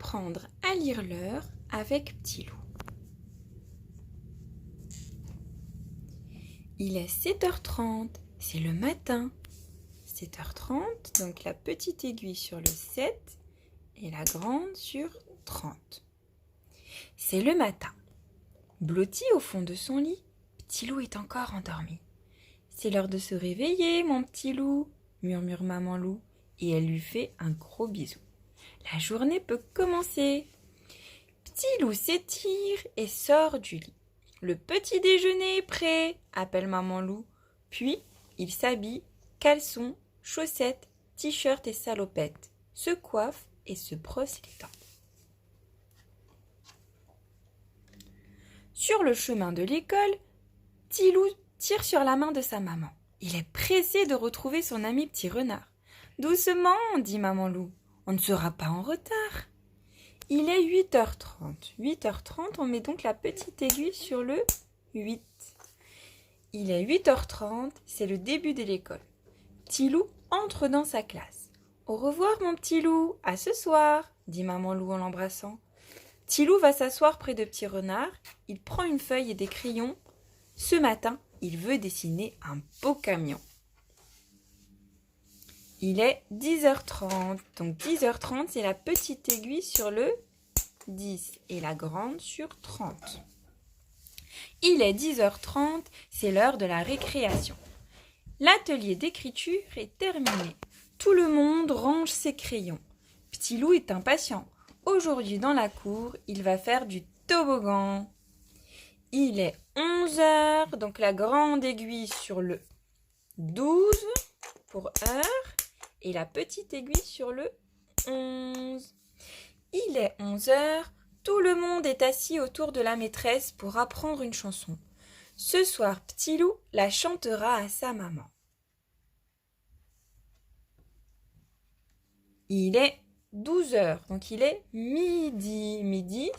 apprendre à lire l'heure avec Petit Loup. Il est 7h30, c'est le matin. 7h30, donc la petite aiguille sur le 7 et la grande sur 30. C'est le matin. Blotti au fond de son lit, Petit Loup est encore endormi. C'est l'heure de se réveiller, mon petit loup, murmure maman loup, et elle lui fait un gros bisou. La journée peut commencer. Petit loup s'étire et sort du lit. Le petit déjeuner est prêt, appelle maman loup. Puis, il s'habille, caleçon, chaussettes, t-shirt et salopette, se coiffe et se brosse les dents. Sur le chemin de l'école, Petit Loup tire sur la main de sa maman. Il est pressé de retrouver son ami Petit Renard. « Doucement, dit maman loup, on ne sera pas en retard. » Il est 8h30. 8h30, on met donc la petite aiguille sur le 8. Il est 8h30, c'est le début de l'école. Petit Loup entre dans sa classe. « Au revoir mon petit loup, à ce soir, dit maman loup en l'embrassant. Petit Loup va s'asseoir près de Petit Renard. Il prend une feuille et des crayons. Ce matin, il veut dessiner un beau camion. Il est 10h30. Donc 10h30, c'est la petite aiguille sur le 10 et la grande sur 30. Il est 10h30, c'est l'heure de la récréation. L'atelier d'écriture est terminé. Tout le monde range ses crayons. Petit Loup est impatient. Aujourd'hui, dans la cour, il va faire du toboggan. Il est 11h, donc la grande aiguille sur le 12 pour heure et la petite aiguille sur le 11. Il est 11h, tout le monde est assis autour de la maîtresse pour apprendre une chanson. Ce soir, Petit Loup la chantera à sa maman. Il est 12h, donc il est midi. Midi,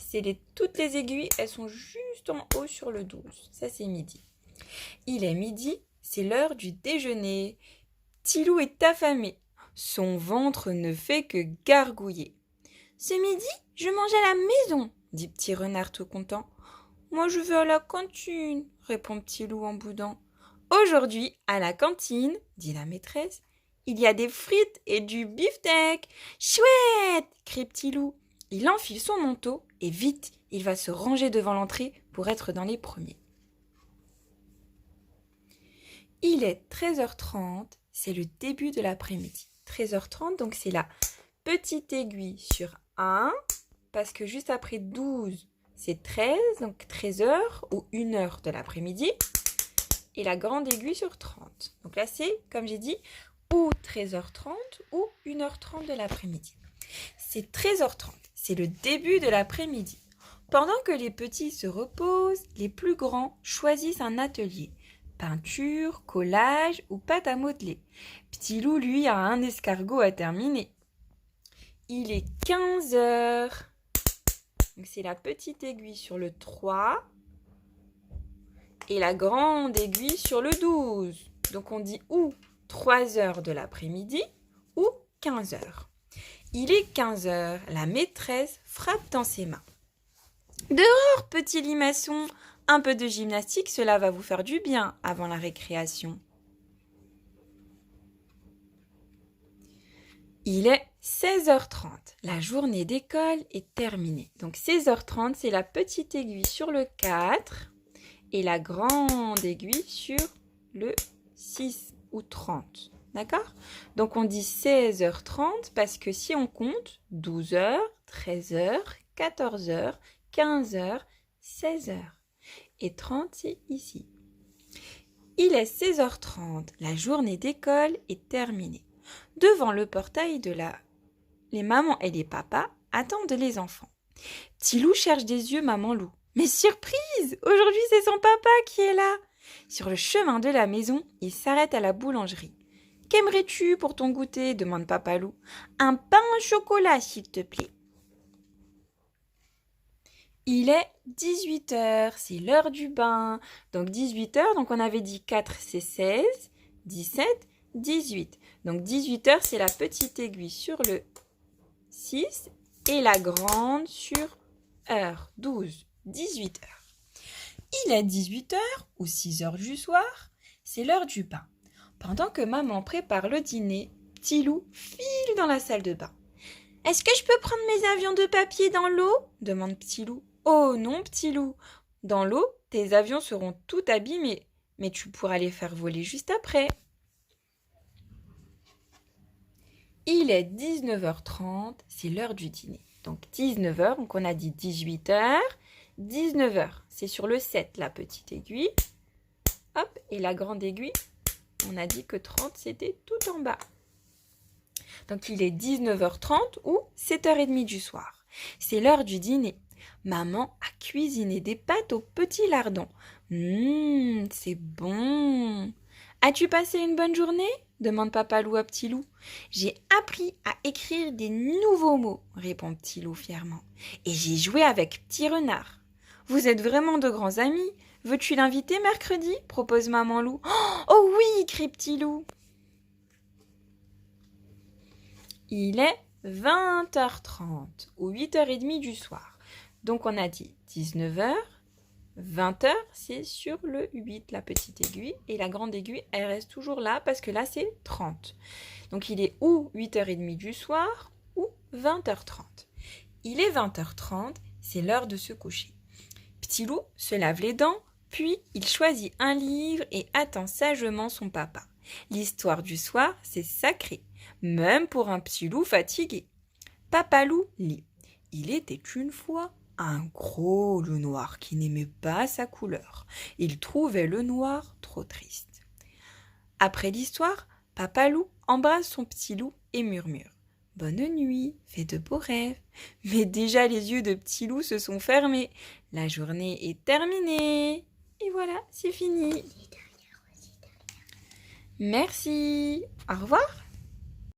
toutes les aiguilles, elles sont juste en haut sur le 12. Ça, c'est midi. Il est midi, c'est l'heure du déjeuner. Petit Loup est affamé. Son ventre ne fait que gargouiller. « Ce midi, je mange à la maison, dit Petit Renard tout content. « Moi, je vais à la cantine, répond Petit Loup en boudant. « Aujourd'hui, à la cantine, dit la maîtresse, il y a des frites et du beefsteak. Chouette !» crie Petit Loup. Il enfile son manteau et vite, il va se ranger devant l'entrée pour être dans les premiers. Il est 13h30, c'est le début de l'après-midi. 13h30, donc c'est la petite aiguille sur 1, parce que juste après 12, c'est 13, donc 13h ou 1h de l'après-midi, et la grande aiguille sur 30. Donc là, c'est, comme j'ai dit, ou 13h30 ou 1h30 de l'après-midi. C'est 13h30, c'est le début de l'après-midi. Pendant que les petits se reposent, les plus grands choisissent un atelier. Peinture, collage ou pâte à modeler. Petit Loup, lui, a un escargot à terminer. Il est 15h. Donc c'est la petite aiguille sur le 3 et la grande aiguille sur le 12. Donc on dit ou 3h de l'après-midi ou 15h. Il est 15h. La maîtresse frappe dans ses mains. « Dehors, petit limaçon, un peu de gymnastique, cela va vous faire du bien avant la récréation. » Il est 16h30. La journée d'école est terminée. Donc 16h30, c'est la petite aiguille sur le 4 et la grande aiguille sur le 6 ou 30. D'accord ? Donc on dit 16h30 parce que si on compte 12h, 13h, 14h, 15h, 16h. Et 30, c'est ici. Il est 16h30. La journée d'école est terminée. Devant le portail les mamans et les papas attendent les enfants. Petit Loup cherche des yeux maman Loup. Mais surprise! Aujourd'hui, c'est son papa qui est là. Sur le chemin de la maison, il s'arrête à la boulangerie. « Qu'aimerais-tu pour ton goûter ?» demande papa Loup. « Un pain au chocolat, s'il te plaît. » Il est 18h, c'est l'heure du bain. Donc 18h, donc on avait dit 4, c'est 16, 17, 18. Donc 18h, c'est la petite aiguille sur le 6 et la grande sur heure. 12, 18 heures. Il est 18 heures ou 6 heures du soir. C'est l'heure du bain. Pendant que maman prépare le dîner, Petit Loup file dans la salle de bain. « Est-ce que je peux prendre mes avions de papier dans l'eau ?» demande Petit Loup. « Oh non, Petit Loup. Dans l'eau, tes avions seront tout abîmés, mais tu pourras les faire voler juste après. » Il est 19h30, c'est l'heure du dîner. Donc 19h, donc on a dit 18h, 19h, c'est sur le 7 la petite aiguille. Hop, et la grande aiguille, on a dit que 30 c'était tout en bas. Donc il est 19h30 ou 7h30 du soir. C'est l'heure du dîner. Maman a cuisiné des pâtes au petit lardon. C'est bon. As-tu passé une bonne journée ? Demande Papa Loup à Petit Loup. J'ai appris à écrire des nouveaux mots, répond Petit Loup fièrement. Et j'ai joué avec Petit Renard. Vous êtes vraiment de grands amis. Veux-tu l'inviter mercredi ? Propose Maman Loup. Oh oui, crie Petit Loup. Il est 20h30 ou 8h30 du soir. Donc on a dit 19h. 20h, c'est sur le 8, la petite aiguille. Et la grande aiguille, elle reste toujours là parce que là, c'est 30. Donc, il est ou 8h30 du soir ou 20h30. Il est 20h30, c'est l'heure de se coucher. Petit Loup se lave les dents, puis il choisit un livre et attend sagement son papa. L'histoire du soir, c'est sacré, même pour un petit loup fatigué. Papa Loup lit. Il était une fois un gros loup noir qui n'aimait pas sa couleur. Il trouvait le noir trop triste. Après l'histoire, Papa Loup embrasse son petit loup et murmure « Bonne nuit, fais de beaux rêves !» Mais déjà les yeux de Petit Loup se sont fermés. La journée est terminée. Et voilà, c'est fini. Merci. Au revoir.